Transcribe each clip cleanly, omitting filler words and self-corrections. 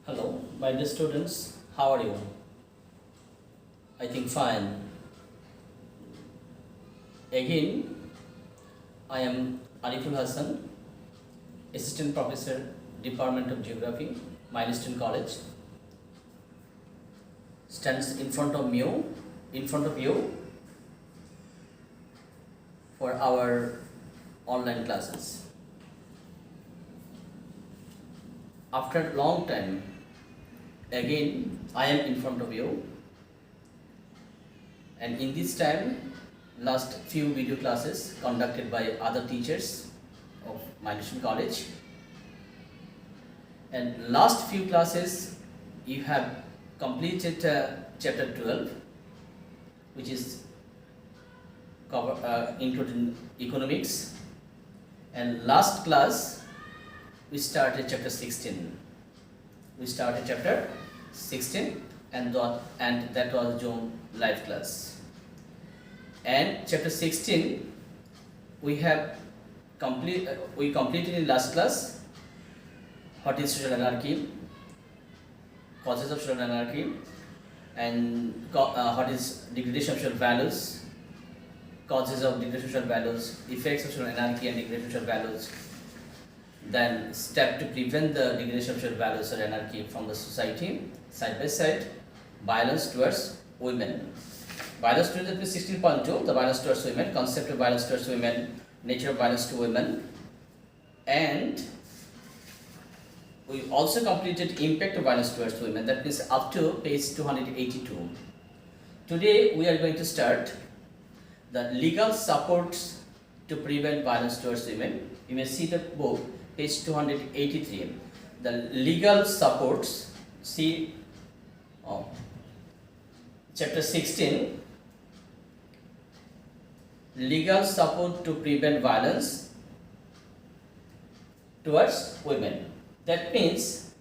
Hello, my dear students, how are you? I think fine. Again, I am Ariful Hassan, Assistant Professor, Department of Geography, Milestone College. Stands in front of you for our online classes. After a long time, again I am in front of you, and in this time last few video classes conducted by other teachers of Milestone College, and last few classes you have completed chapter 12, which is including economics, and last class we started chapter 16. And that was June live class. And chapter 16 we completed in last class what is social anarchy, causes of social anarchy, and what is degradation of social values, causes of degradation of social values, effects of social anarchy and degradation of social values. Then step to prevent the degradation of social values or anarchy from the society. Side by side, violence towards women. Violence towards 16.2, the violence towards women, concept of violence towards women, nature of violence to women, and we also completed impact of violence towards women. That means up to page 282. Today we are going to start the legal supports to prevent violence towards women. You may see the book, page 283. The legal supports, see chapter 16, legal support to prevent violence towards women. That means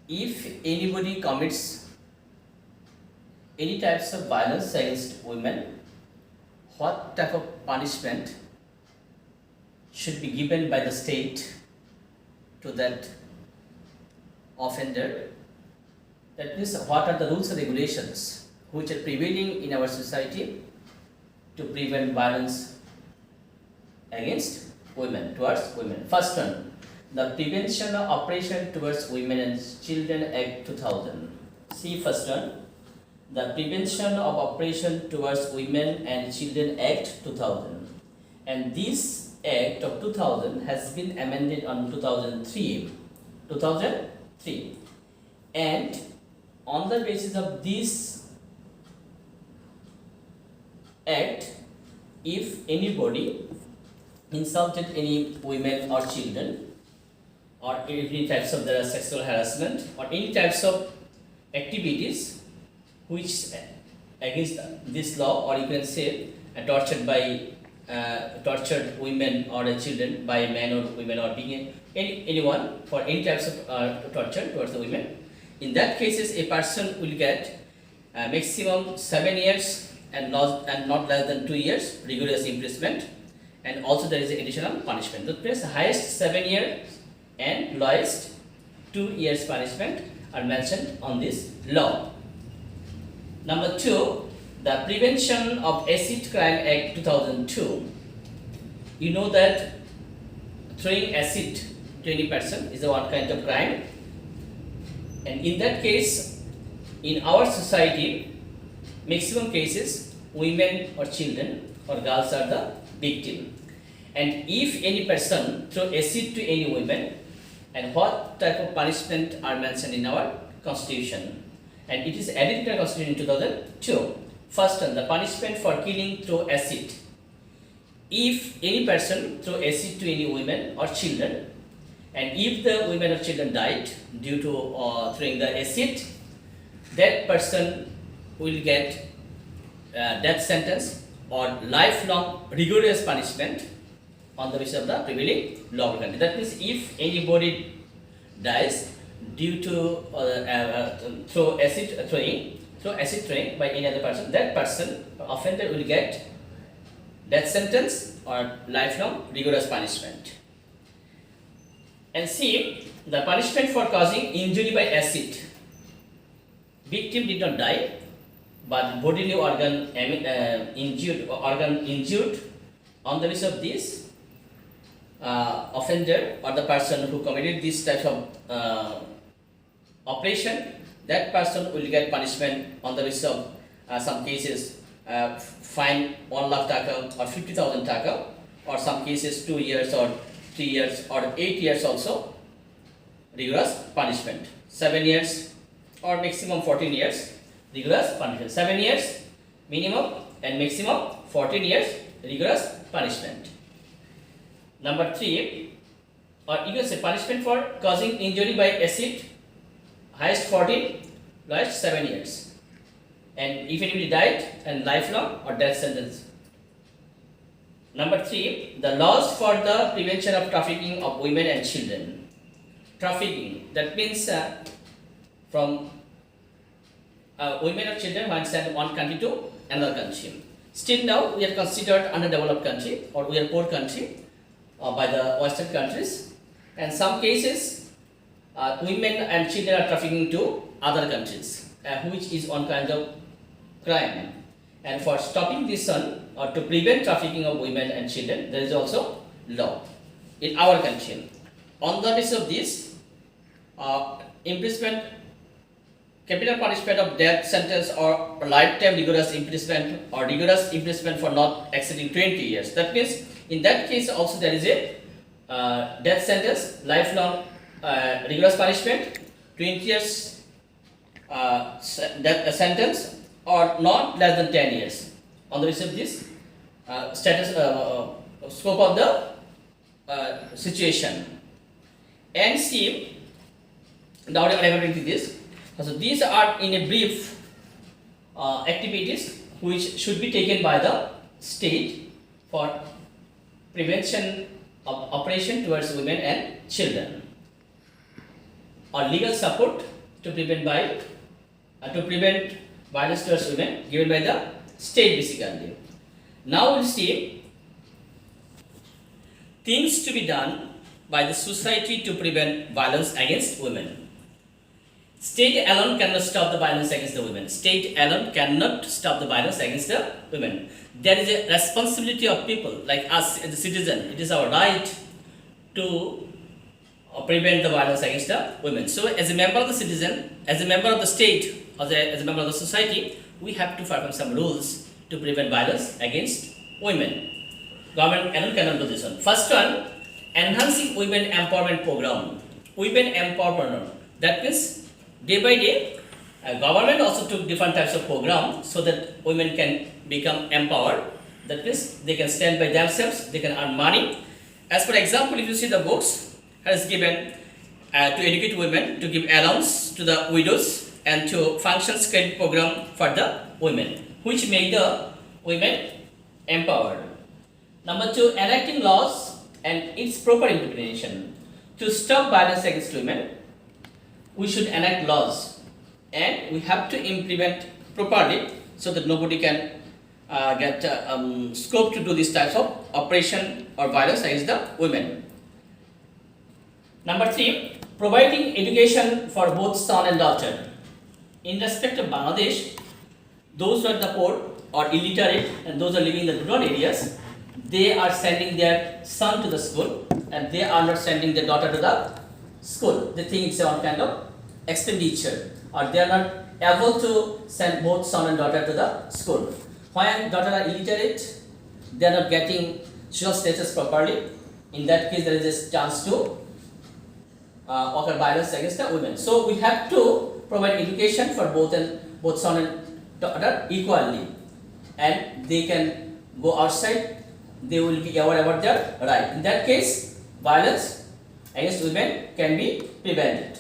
if anybody commits any types of violence against women, what type of punishment should be given by the state to that offender. That means what are the rules and regulations which are prevailing in our society to prevent violence against women, towards women. First one, the Prevention of Oppression Towards Women and Children Act 2000. See first one, the Prevention of Oppression Towards Women and Children Act 2000. And this Act of 2000 has been amended on 2003. And on the basis of this Act, if anybody insulted any women or children, or any types of the sexual harassment, or any types of activities which against this law, or you can say tortured women or children by men or women, or being anyone for any types of torture towards the women. In that cases, a person will get maximum 7 years and not less than 2 years rigorous imprisonment, and also there is an additional punishment. The place highest 7 years and lowest 2 years punishment are mentioned on this law. Number 2, the Prevention of Acid Crime Act 2002. You know that throwing acid to any person is a one kind of crime, and in that case, in our society, maximum cases women or children or girls are the victim. And if any person throw acid to any woman, and what type of punishment are mentioned in our constitution, and it is added to the constitution in 2002. First one, the punishment for killing through acid. If any person throw acid to any women or children, and if the women or children died due to throwing the acid, that person will get death sentence or lifelong rigorous punishment on the basis of the prevailing law of the country. That means if anybody dies due to throw acid throwing by any other person, that person, offender, will get death sentence or lifelong rigorous punishment. And see, The punishment for causing injury by acid. Victim did not die, but bodily organ injured. On the basis of this, offender or the person who committed this type of operation, that person will get punishment on the basis of some cases fine 1 lakh taka or 50,000 taka, or some cases 2 years or 3 years or 8 years also rigorous punishment. 7 years or maximum 14 years rigorous punishment. 7 years minimum and maximum 14 years rigorous punishment. Number 3, or you can say punishment for causing injury by acid, highest 14, lowest 7 years, and if anybody died, and lifelong or death sentence. Number 3, the laws for the prevention of trafficking of women and children. Trafficking, that means from women or children when sent one country to another country. Still now we are considered underdeveloped country, or we are poor country by the Western countries, and some cases women and children are trafficking to other countries, which is one kind of crime. And for stopping this one, or to prevent trafficking of women and children, there is also law in our country. On the basis of this, imprisonment, capital punishment of death sentence, or lifetime rigorous imprisonment, or rigorous imprisonment for not exceeding 20 years. That means in that case also there is a death sentence, lifelong rigorous punishment, 20 years death sentence, or not less than 10 years. On the basis of this status scope of the situation. And see, now I am going to this. So these are in a brief activities which should be taken by the state for prevention of operation towards women and children, or legal support to prevent violence towards women given by the state basically. Now we'll see things to be done by the society to prevent violence against women. State alone cannot stop the violence against the women. State alone cannot stop the violence against the women. There is a responsibility of people like us as a citizen. It is our right to prevent the violence against the women. So as a member of the citizen, as a member of the state, as a member of the society, we have to follow some rules to prevent violence against women. Government alone cannot do this one. First one, enhancing women empowerment program. Women empowerment. That means day by day, government also took different types of program so that women can become empowered. That means they can stand by themselves, they can earn money. As for example, if you see the books has given to educate women, to give allowance to the widows, and to function credit program for the women, which make the women empowered. Number 2, enacting laws and its proper implementation. To stop violence against women, we should enact laws, and we have to implement properly so that nobody can get scope to do these types of operation or violence against the women. Number 3, providing education for both son and daughter. In respect of Bangladesh, those who are the poor or illiterate and those who are living in the rural areas, they are sending their son to the school and they are not sending their daughter to the school. They think it's one kind of expenditure, or they are not able to send both son and daughter to the school. When daughter are illiterate, they are not getting social status properly. In that case, there is a chance to occur violence against the women. So we have to provide education for both son and daughter equally, and they can go outside. They will be aware about their right. In that case, violence against women can be prevented.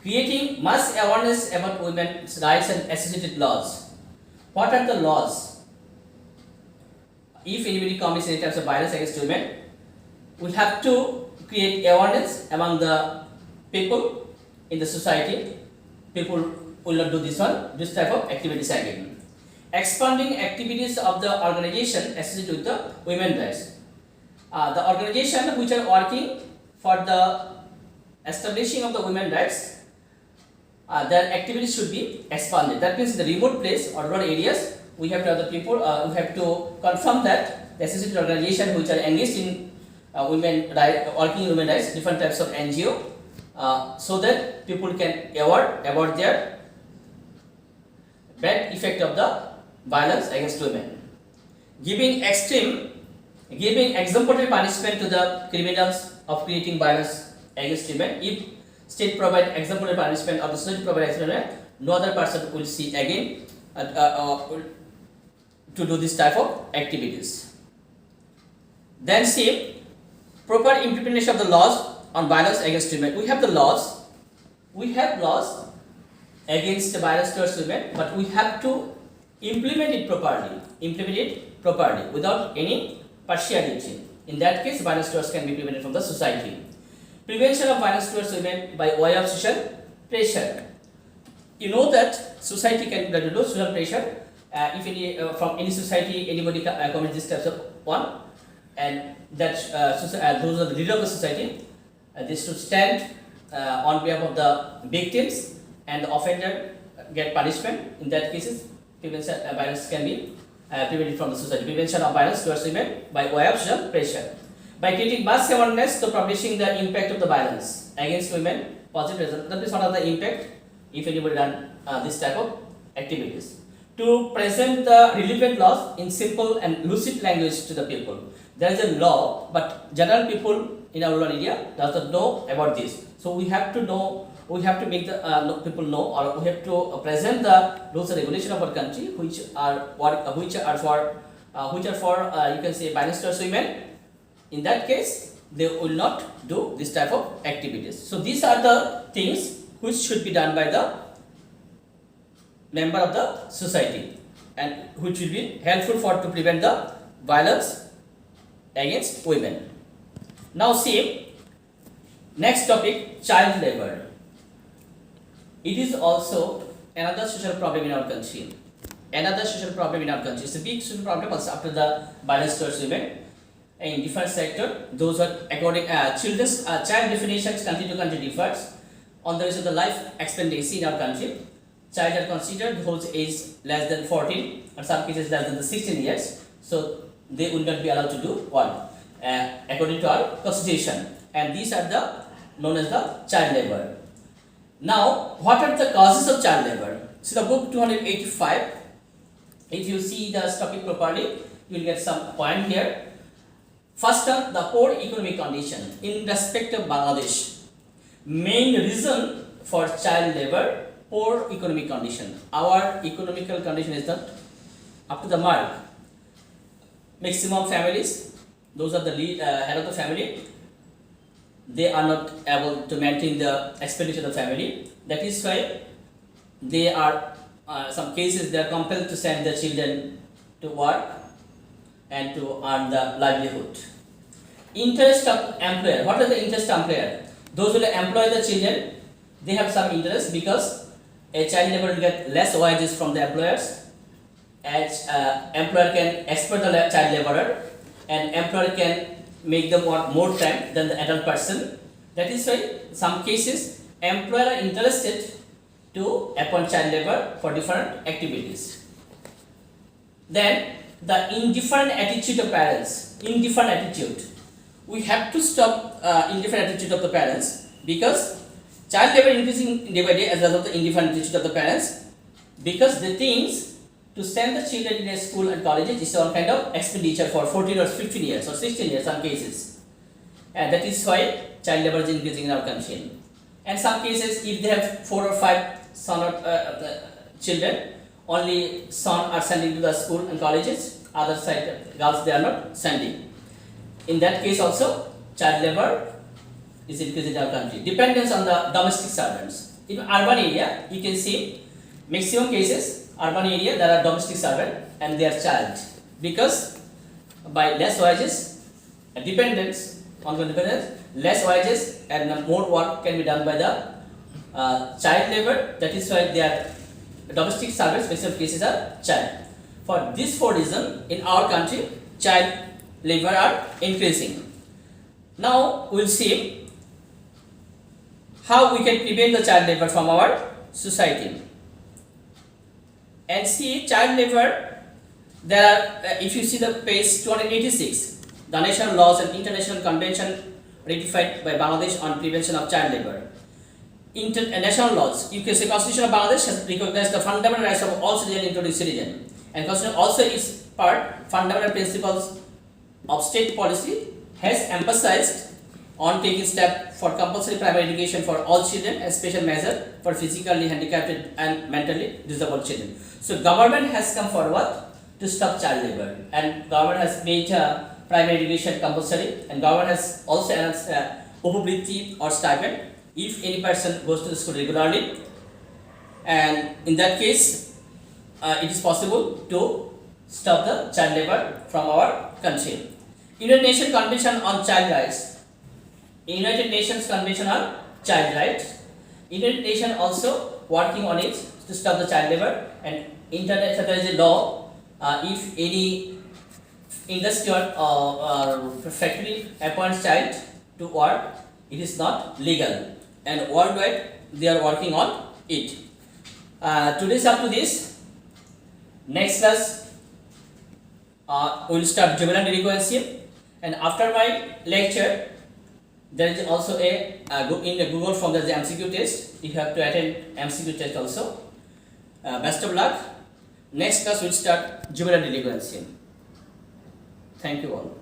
Creating mass awareness about women's rights and associated laws. What are the laws? If anybody commits any types of violence against women, we have to create awareness among the people in the society. People will not do this type of activities again. Expanding activities of the organization associated with the women's rights. The organization which are working for the establishing of the women rights, their activities should be expanded. That means the remote place or rural areas, we have to have the people, we have to confirm that the associated organization which are engaged in women right, working in women rights, different types of NGO, so that people can aware about their bad effect of the violence against women. Giving exemplary punishment to the criminals of creating violence against women. If state provide exemplary punishment or the society provide exemplary, no other person will see again to do this type of activities. Then see proper implementation of the laws on violence against women. We have the laws. We have laws against violence towards women, but we have to implement it properly. Implement it properly without any partiality. In that case, violence towards can be prevented from the society. Prevention of violence towards women by way of social pressure. You know that society can do social pressure. If any from any society anybody commits this types of one, and that those are the leader of the society, they should stand on behalf of the victims, and the offender get punishment. In that cases, prevention violence can be prevented from the society. Prevention of violence towards women by way of social pressure. By creating mass awareness to publishing the impact of the violence against women, positive result. That is one of the impact if anybody done this type of activities. To present the relevant laws in simple and lucid language to the people. There is a law, but general people in our rural area does not know about this. So we have to know. We have to make the people know, or we have to present the rules and regulation of our country, which are for you can say violence towards women. In that case, they will not do this type of activities. So these are the things which should be done by the member of the society, and which will be helpful for to prevent the violence against women. Now see, next topic, child labor. It is also another social problem in our country. Another social problem in our country. It's a big social problem also after the violence towards women. In different sector, those are according children's child definitions country to country differs. On the basis of the life expectancy in our country, child are considered whose age less than 14, or some cases less than the 16 years. So they would not be allowed to do what according to our constitution. And these are the known as the child labor. Now, what are the causes of child labor? So the book 285. If you see the topic properly, you will get some point here. First one, the poor economic condition in respect of Bangladesh. Main reason for child labor, poor economic condition. Our economical condition is not up to the mark. Maximum families, those are the head of the family, they are not able to maintain the expenditure of the family. That is why they are, some cases they are compelled to send their children to work and to earn the livelihood. Interest of employer. What are the interest of employer? Those who employ the children, they have some interest because a child labor will get less wages from the employers, as employer can exploit the child laborer, and employer can make them work more time than the adult person. That is why some cases employer are interested to appoint child labor for different activities. Then the indifferent attitude of parents. Indifferent attitude. We have to stop indifferent attitude of the parents, because child labor increasing day by day as a result of the indifferent attitude of the parents, because the things to send the children in a school and colleges is some kind of expenditure for 14 or 15 years or 16 years some cases, and that is why child labor is increasing in our country. And some cases, if they have 4 or 5 son or children, only son are sending to the school and colleges, other side girls they are not sending. In that case also, child labor is increasing in our country. Dependence on the domestic servants. In urban area, you can see maximum cases, urban area there are domestic servant and their child, because by less wages, dependence on the dependence, less wages and more work can be done by the child labor. That is why they are domestic servants, maximum cases are child. For this 4 reasons, in our country, child labor are increasing. Now we will see how we can prevent the child labor from our society. And see, child labor, there are, if you see the page 286, the national laws and international convention ratified by Bangladesh on prevention of child labor. National laws, you can say Constitution of Bangladesh has recognized the fundamental rights of all citizens including citizen, and Constitution also is part fundamental principles of state policy has emphasized on taking steps for compulsory primary education for all children and special measure for physically handicapped and mentally disabled children. So government has come forward to stop child labor, and government has made primary education compulsory, and government has also announced upavritti or stipend if any person goes to the school regularly, and in that case it is possible to stop the child labor from our country. United Nations Convention on Child Rights. United Nations Convention on Child Rights. United Nations also working on it to stop the child labor, and international there is a law if any industry or factory appoints child to work, it is not legal, and worldwide they are working on it. Today's up to this. Next class we will start juvenile delinquency, and after my lecture there is also a in the Google form there is an MCQ test. You have to attend MCQ test also. Best of luck. Next class we will start juvenile delinquency. Thank you all.